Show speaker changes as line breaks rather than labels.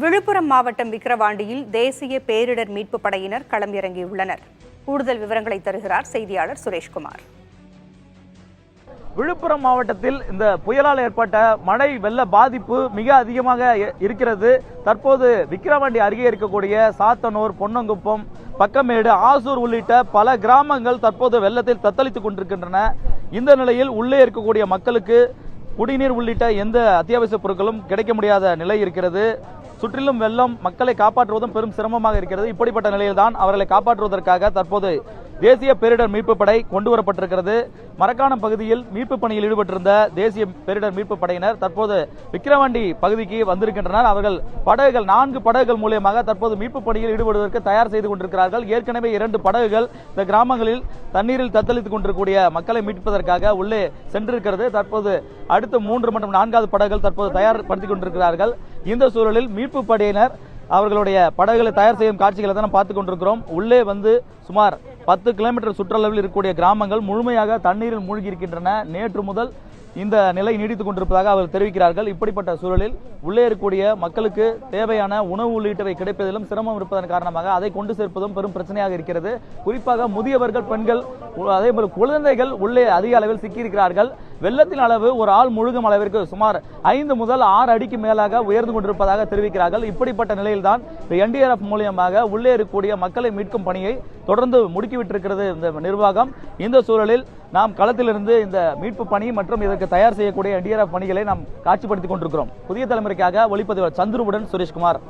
விழுப்புரம் மாவட்டம் விக்கிரவாண்டியில் தேசிய பேரிடர் மீட்பு படையினர் களம் இறங்கியுள்ளனர். கூடுதல் விவரங்களை தருகிறார் செய்தியாளர் சுரேஷ்குமார்.
விழுப்புரம் மாவட்டத்தில் இந்த புயலால் ஏற்பட்ட மழை வெள்ள பாதிப்பு மிக அதிகமாக இருக்கிறது. தற்போது விக்கிரவாண்டி அருகே இருக்கக்கூடிய சாத்தனூர், பொன்னங்குப்பம், பக்கமேடு, ஆசூர் உள்ளிட்ட பல கிராமங்கள் தற்போது வெள்ளத்தில் தத்தளித்துக் கொண்டிருக்கின்றன. இந்த நிலையில் உள்ளே இருக்கக்கூடிய மக்களுக்கு குடிநீர் உள்ளிட்ட எந்த அத்தியாவசிய பொருட்களும் கிடைக்க முடியாத நிலை இருக்கிறது. சுற்றிலும் வெள்ளம் மக்களை காப்பாற்றுவதும் பெரும் சிரமமாக இருக்கிறது. இப்படிப்பட்ட நிலையில்தான் அவர்களை காப்பாற்றுவதற்காக தற்போது தேசிய பேரிடர் மீட்பு படை கொண்டு வரப்பட்டிருக்கிறது. மரக்காணம் பகுதியில் மீட்பு பணியில் ஈடுபட்டிருந்த தேசிய பேரிடர் மீட்பு படையினர் தற்போது விக்கிரவாண்டி பகுதிக்கு வந்திருக்கின்றனர். அவர்கள் படகுகள் 4 படகுகள் மூலமாக தற்போது மீட்பு பணியில் ஈடுபடுவதற்கு தயார் செய்து கொண்டிருக்கிறார்கள். ஏற்கனவே 2 படகுகள் இந்த கிராமங்களில் தண்ணீரில் தத்தளித்துக் கொண்டிருக்கக்கூடிய மக்களை மீட்பதற்காக உள்ளே சென்றிருக்கிறது. தற்போது அடுத்த 3 மற்றும் 4வது படகுகள் தற்போது தயார்படுத்திக் கொண்டிருக்கிறார்கள். இந்த சூழலில் மீட்பு படையினர் அவர்களுடைய படகுகளை தயார் செய்யும் காட்சிகளை தான் பார்த்துக் கொண்டிருக்கிறோம். உள்ளே வந்து சுமார் 10 கிலோமீட்டர் சுற்றளவில் இருக்கக்கூடிய கிராமங்கள் முழுமையாக தண்ணீரில் மூழ்கி இருக்கின்றன. நேற்று முதல் இந்த நிலை நீடித்துக் கொண்டிருப்பதாக அவர்கள் தெரிவிக்கிறார்கள். இப்படிப்பட்ட சூழலில் உள்ளே இருக்கக்கூடிய மக்களுக்கு தேவையான உணவு உள்ளிட்டவை கிடைப்பதிலும் சிரமம் இருப்பதன் காரணமாக அதை கொண்டு சேர்ப்பதும் பெரும் பிரச்சனையாக இருக்கிறது. குறிப்பாக முதியவர்கள், பெண்கள், அதேபோல் குழந்தைகள் உள்ளே அதிக அளவில் சிக்கியிருக்கிறார்கள். வெள்ளத்தின் அளவு ஒரு ஆள் முழுகும் அளவிற்கு சுமார் 5 முதல் 6 அடிக்கு மேலாக உயர்ந்து கொண்டிருப்பதாக தெரிவிக்கிறார்கள். இப்படிப்பட்ட நிலையில்தான் NDRF மூலியமாக உள்ளே இருக்கக்கூடிய மக்களை மீட்கும் பணியை தொடர்ந்து முடுக்கிவிட்டிருக்கிறது இந்த நிர்வாகம். இந்த சூழலில் நாம் களத்திலிருந்து இந்த மீட்பு பணி மற்றும் இதற்கு தயார் செய்யக்கூடிய NDRF பணிகளை நாம் காட்சிப்படுத்திக் கொண்டிருக்கிறோம். புதிய தலைமுறைக்காக ஒளிப்பதிவாளர் சந்துருவுடன் சுரேஷ்குமார்.